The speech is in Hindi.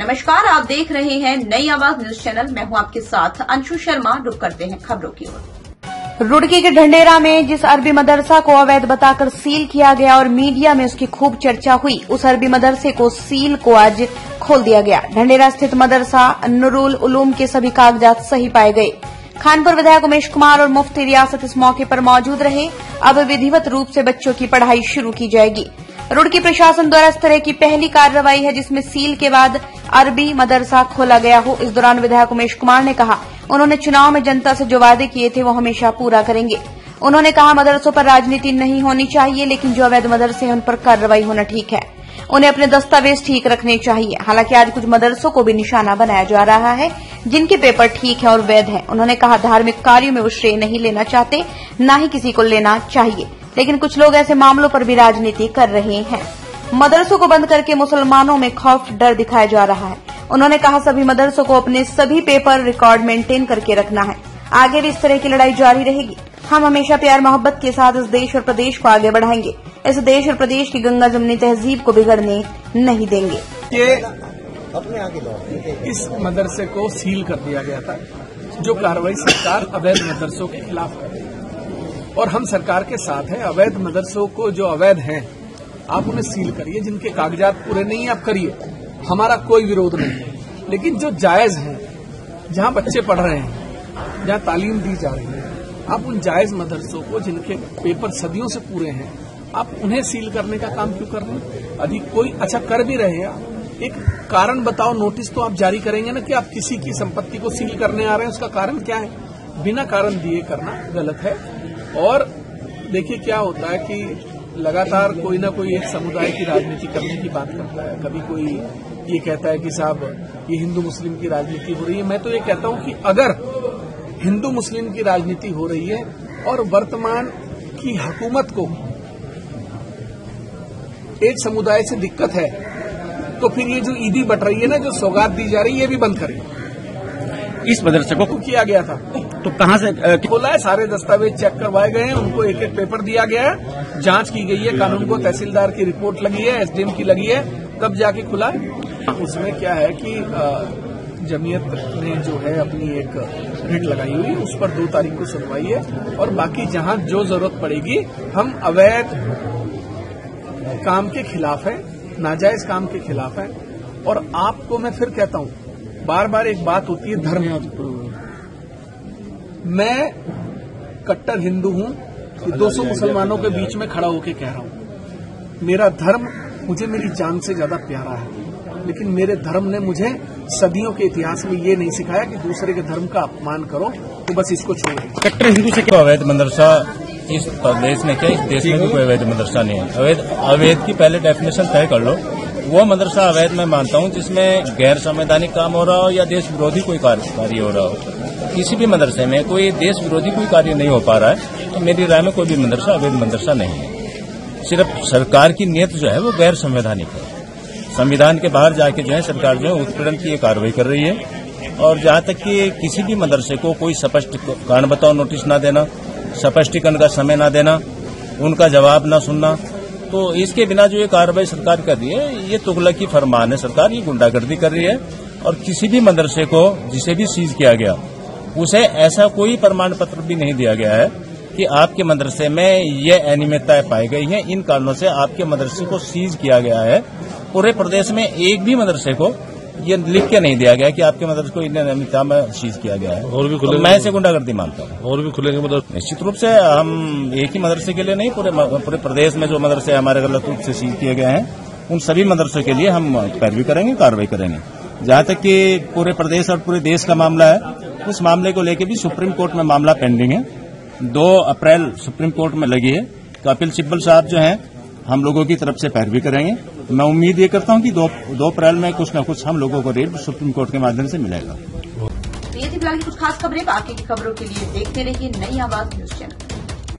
नमस्कार, आप देख रहे हैं नई आवाज न्यूज चैनल। मैं हूं आपके साथ अंशु शर्मा। रुक करते हैं खबरों की ओर। रुड़की के ढंढेरा में जिस अरबी मदरसा को अवैध बताकर सील किया गया और मीडिया में उसकी खूब चर्चा हुई, उस अरबी मदरसे को सील को आज खोल दिया गया। ढंढेरा स्थित मदरसा नुरुल उलूम के सभी कागजात सही पाए गए। खानपुर विधायक उमेश कुमार और मुफ्ती रियासत इस मौके पर मौजूद रहे। अब विधिवत रूप से बच्चों की पढ़ाई शुरू की जाएगी। रुड़की प्रशासन द्वारा इस तरह की पहली कार्रवाई है जिसमें सील के बाद अरबी मदरसा खोला गया हो। इस दौरान विधायक उमेश कुमार ने कहा, उन्होंने चुनाव में जनता से जो वादे किए थे वो हमेशा पूरा करेंगे। उन्होंने कहा, मदरसों पर राजनीति नहीं होनी चाहिए, लेकिन जो अवैध मदरसे हैं उन पर कार्रवाई होना ठीक है। उन्हें अपने दस्तावेज ठीक रखने चाहिए। हालांकि आज कुछ मदरसों को भी निशाना बनाया जा रहा है जिनके पेपर ठीक है और वैध है। उन्होंने कहा, धार्मिक कार्यों में वो श्रेय नहीं लेना चाहते, न ही किसी को लेना चाहिए, लेकिन कुछ लोग ऐसे मामलों पर भी राजनीति कर रहे हैं। मदरसों को बंद करके मुसलमानों में खौफ डर दिखाया जा रहा है। उन्होंने कहा, सभी मदरसों को अपने सभी पेपर रिकॉर्ड मेंटेन करके रखना है। आगे भी इस तरह की लड़ाई जारी रहेगी। हम हमेशा प्यार मोहब्बत के साथ इस देश और प्रदेश को आगे बढ़ाएंगे। इस देश और प्रदेश की गंगा जमनी तहजीब को बिगड़ने नहीं देंगे। ये इस मदरसे को सील कर दिया गया था, जो कार्रवाई सरकार अवैध मदरसों के खिलाफ कर रही है और हम सरकार के साथ हैं। अवैध मदरसों को जो अवैध हैं आप उन्हें सील करिए, जिनके कागजात पूरे नहीं है आप करिए, हमारा कोई विरोध नहीं है। लेकिन जो जायज हैं, जहां बच्चे पढ़ रहे हैं, जहां तालीम दी जा रही है, आप उन जायज मदरसों को जिनके पेपर सदियों से पूरे हैं आप उन्हें सील करने का काम क्यों कर रहे हैं? अधिक कोई अच्छा कर भी रहे हैं, एक कारण बताओ, नोटिस तो आप जारी करेंगे ना कि आप किसी की संपत्ति को सील करने आ रहे हैं, उसका कारण क्या है? बिना कारण दिए करना गलत है। और देखिए क्या होता है कि लगातार कोई ना कोई एक समुदाय की राजनीति करने की बात करता है। कभी कोई ये कहता है कि साहब ये हिंदू मुस्लिम की राजनीति हो रही है। मैं तो ये कहता हूं कि अगर हिंदू मुस्लिम की राजनीति हो रही है और वर्तमान की हुकूमत को एक समुदाय से दिक्कत है, तो फिर ये जो ईदी बट रही है ना, जो सौगात दी जा रही है, ये भी बंद करें। इस मदरसे को किया गया था तो कहां से खोला है? सारे दस्तावेज चेक करवाए गए हैं, उनको एक एक पेपर दिया गया है, जांच की गई है, कानून को तहसीलदार की रिपोर्ट लगी है, एसडीएम की लगी है, तब जाके खुला है। उसमें क्या है कि जमीयत ने जो है अपनी एक रिट लगाई हुई, उस पर 2 तारीख को सुनवाई है और बाकी जहां जो जरूरत पड़ेगी हम अवैध काम के खिलाफ है, नाजायज काम के खिलाफ है। और आपको मैं फिर कहता हूं, बार बार एक बात होती है धर्म। मैं कट्टर हिंदू हूं, 200 मुसलमानों के बीच में खड़ा होकर कह रहा हूं, मेरा धर्म मुझे मेरी जान से ज्यादा प्यारा है, लेकिन मेरे धर्म ने मुझे सदियों के इतिहास में ये नहीं सिखाया कि दूसरे के धर्म का अपमान करो, तो बस इसको छोड़ दो। कट्टर हिंदू से क्या अवैध मदरसा इस प्रदेश में, क्या इस देश में भी कोई अवैध मदरसा नहीं है। अवैध की पहले डेफिनेशन तय कर लो। वो मदरसा अवैध मैं मानता हूं जिसमें गैर संवैधानिक काम हो रहा हो या देश विरोधी कोई कार्य हो रहा हो। किसी भी मदरसे में कोई देश विरोधी कोई कार्य नहीं हो पा रहा है, तो मेरी राय में कोई भी मदरसा अवैध मदरसा नहीं है। सिर्फ सरकार की नीयत जो है वो गैर संवैधानिक है। संविधान के बाहर जाके जो है सरकार जो है उत्पीड़न की कार्रवाई कर रही है। और जहां तक कि किसी भी मदरसे को कोई स्पष्ट कारण बताओ नोटिस न देना, स्पष्टीकरण का समय न देना, उनका जवाब न सुनना, तो इसके बिना जो ये कार्रवाई सरकार कर रही है ये तुगलकी फरमान है। सरकार ये गुंडागर्दी कर रही है और किसी भी मदरसे को जिसे भी सीज किया गया उसे ऐसा कोई प्रमाण पत्र भी नहीं दिया गया है कि आपके मदरसे में ये अनियमितताएं पाई गई हैं, इन कारणों से आपके मदरसे को सीज किया गया है। पूरे प्रदेश में एक भी मदरसे को ये लिख के नहीं दिया गया कि आपके मदरसे को इन अनियमितता में सीज किया गया है। और भी तो मैं इसे गुंडागर्दी मानता हूँ। और भी खुलेंगे मदरसे? निश्चित रूप से हम एक ही मदरसे के लिए नहीं, पूरे प्रदेश में जो मदरसे हमारे गलत रूप से सीज किए गए हैं उन सभी मदरसों के लिए हम पैरवी करेंगे, कार्रवाई करेंगे। जहां तक कि पूरे प्रदेश और पूरे देश का मामला है, उस मामले को लेकर भी सुप्रीम कोर्ट में मामला पेंडिंग है। 2 अप्रैल सुप्रीम कोर्ट में लगी है। कपिल सिब्बल साहब जो हैं हम लोगों की तरफ से पैरवी करेंगे। मैं उम्मीद ये करता हूं कि 2 अप्रैल में कुछ न कुछ हम लोगों को रेट सुप्रीम कोर्ट के माध्यम से मिलेगा। ये थी फिलहाल कुछ खास खबरें। बाकी की खबरों के लिए देखते रहिए नई आवाज न्यूज चैनल।